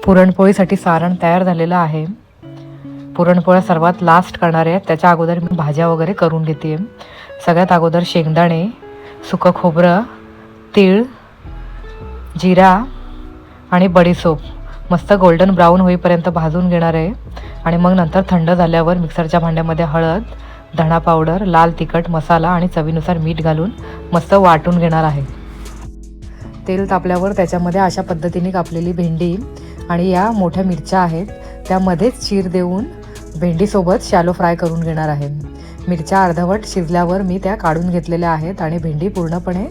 पुरणपोळीसाठी सारण तयार झालेलं आहे. पुरणपोळ्या सर्वात लास्ट करणार आहे, त्याच्या अगोदर मी भाज्या वगैरे करून घेते. सगळ्यात अगोदर शेंगदाणे, सुकं खोबरं, तीळ, जिरा आणि बडीशोप मस्त गोल्डन ब्राऊन होईपर्यंत भाजून घेणार आहे. आणि मग नंतर थंड झाल्यावर मिक्सरच्या भांड्यामध्ये हळद, धणा पावडर, लाल तिखट मसाला आणि चवीनुसार मीठ घालून मस्त वाटून घेणार आहे. तेल तापल्यावर त्याच्यामध्ये अशा पद्धतीने कापलेली भेंडी आणि या मोठ्या मिरच्या आहेत त्यामध्येच चीर देऊन भेंडीसोबत शॅलो फ्राय करून घेणार आहे. मिरच्या अर्धवट शिजल्यावर मी त्या काढून घेतलेल्या आहेत आणि भेंडी पूर्णपणे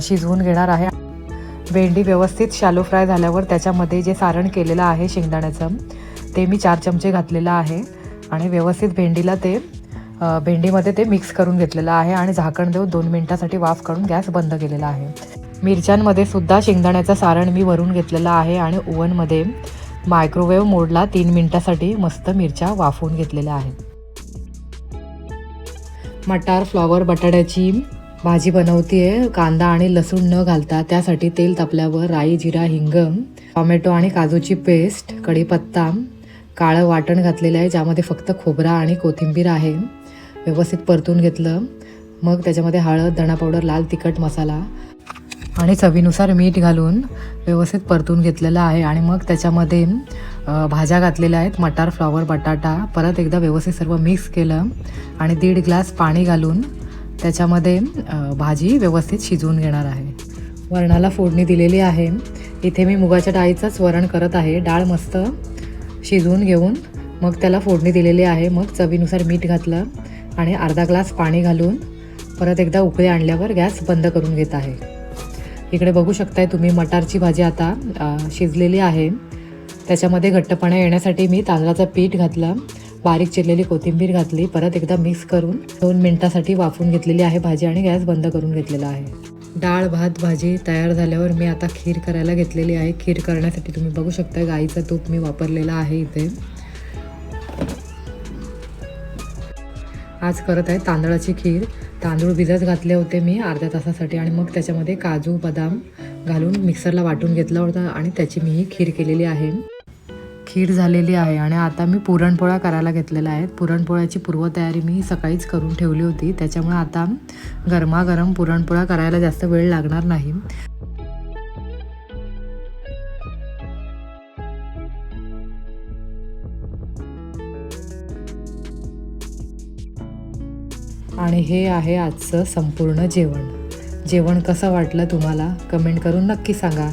शिजवून घेणार आहे. भेंडी व्यवस्थित शॅलो फ्राय झाल्यावर त्याच्यामध्ये जे सारण केलेलं आहे शेंगदाण्याचं ते मी 4 चमचे घातलेलं आहे आणि व्यवस्थित भेंडीमध्ये ते मिक्स करून घेतलेलं आहे आणि झाकण देऊन 2 मिनिटासाठी वाफ काढून गॅस बंद केलेला आहे. मिरच्यांमध्ये सुद्धा शेंगदाण्याचं सारण मी वरून घेतलेलं आहे आणि ओव्हनमध्ये मायक्रोवेव्ह मोडला 3 मिनिटासाठी मस्त मिरच्या वाफवून घेतलेल्या आहेत. मटार फ्लॉवर बटाट्याची भाजी बनवतीये कांदा आणि लसूण न घालता. त्यासाठी तेल तापल्यावर राई, जिरा, हिंग, टोमॅटो आणि काजूची पेस्ट, कढीपत्ता, काळं वाटण घातलेलं आहे ज्यामध्ये फक्त खोबरा आणि कोथिंबीर आहे. व्यवस्थित परतून घेतलं. मग त्याच्यामध्ये हळद, धणा पावडर, लाल तिखट मसाला आणि चवीनुसार मीठ घालून व्यवस्थित परतून घेतलेलं आहे. आणि मग त्याच्यामध्ये भाज्या घातलेल्या आहेत, मटार, फ्लॉवर, बटाटा. परत एकदा व्यवस्थित सर्व मिक्स केलं आणि 1.5 ग्लास पाणी घालून त्याच्यामध्ये भाजी व्यवस्थित शिजवून घेणार आहे. वरणाला फोडणी दिलेली आहे. इथे मी मुगाच्या डाळीचंच वरण करत आहे. डाळ मस्त शिजवून घेऊन मग त्याला फोडणी दिलेली आहे. मग चवीनुसार मीठ घातलं आणि अर्धा ग्लास पाणी घालून परत एकदा उकळी आणल्यावर गॅस बंद करून घेत आहे. इकडे बघू शकताय तुम्ही मटारची भाजी आता शिजलेली आहे. त्याच्यामध्ये घट्टपणा येण्यासाठी मी तांदळाचं पीठ घातलं, बारीक चिरलेली कोथिंबीर घातली. परत एकदा मिक्स करून 2 मिनिटासाठी वाफवून घेतलेली आहे भाजी आणि गॅस बंद करून घेतलेला आहे. डाळ भात भाजी तयार झाल्यावर मी आता खीर करायला घेतलेली आहे. खीर करण्यासाठी तुम्ही बघू शकता गाईचं तूप मी वापरलेलं आहे. इथे आज करत आहे तांदळाची खीर. तांदूळ भिजत घातले होते मी अर्ध्या तासासाठी आणि मग त्याच्यामध्ये काजू बदाम घालून मिक्सरला वाटून घेतला होता आणि त्याची मी ही खीर केलेली आहे. खीर झालेली आहे आणि आता मी पुरणपोळ्या करायला घेतलेल्या आहेत. पुरणपोळ्याची पूर्वतयारी मी सकाळीच करून ठेवली होती, त्याच्यामुळे आता गरमागरम पुरणपोळ्या करायला जास्त वेळ लागणार नाही. आणि हे आहे आजचं संपूर्ण जेवण. जेवण कसं वाटलं तुम्हाला कमेंट करून नक्की सांगा.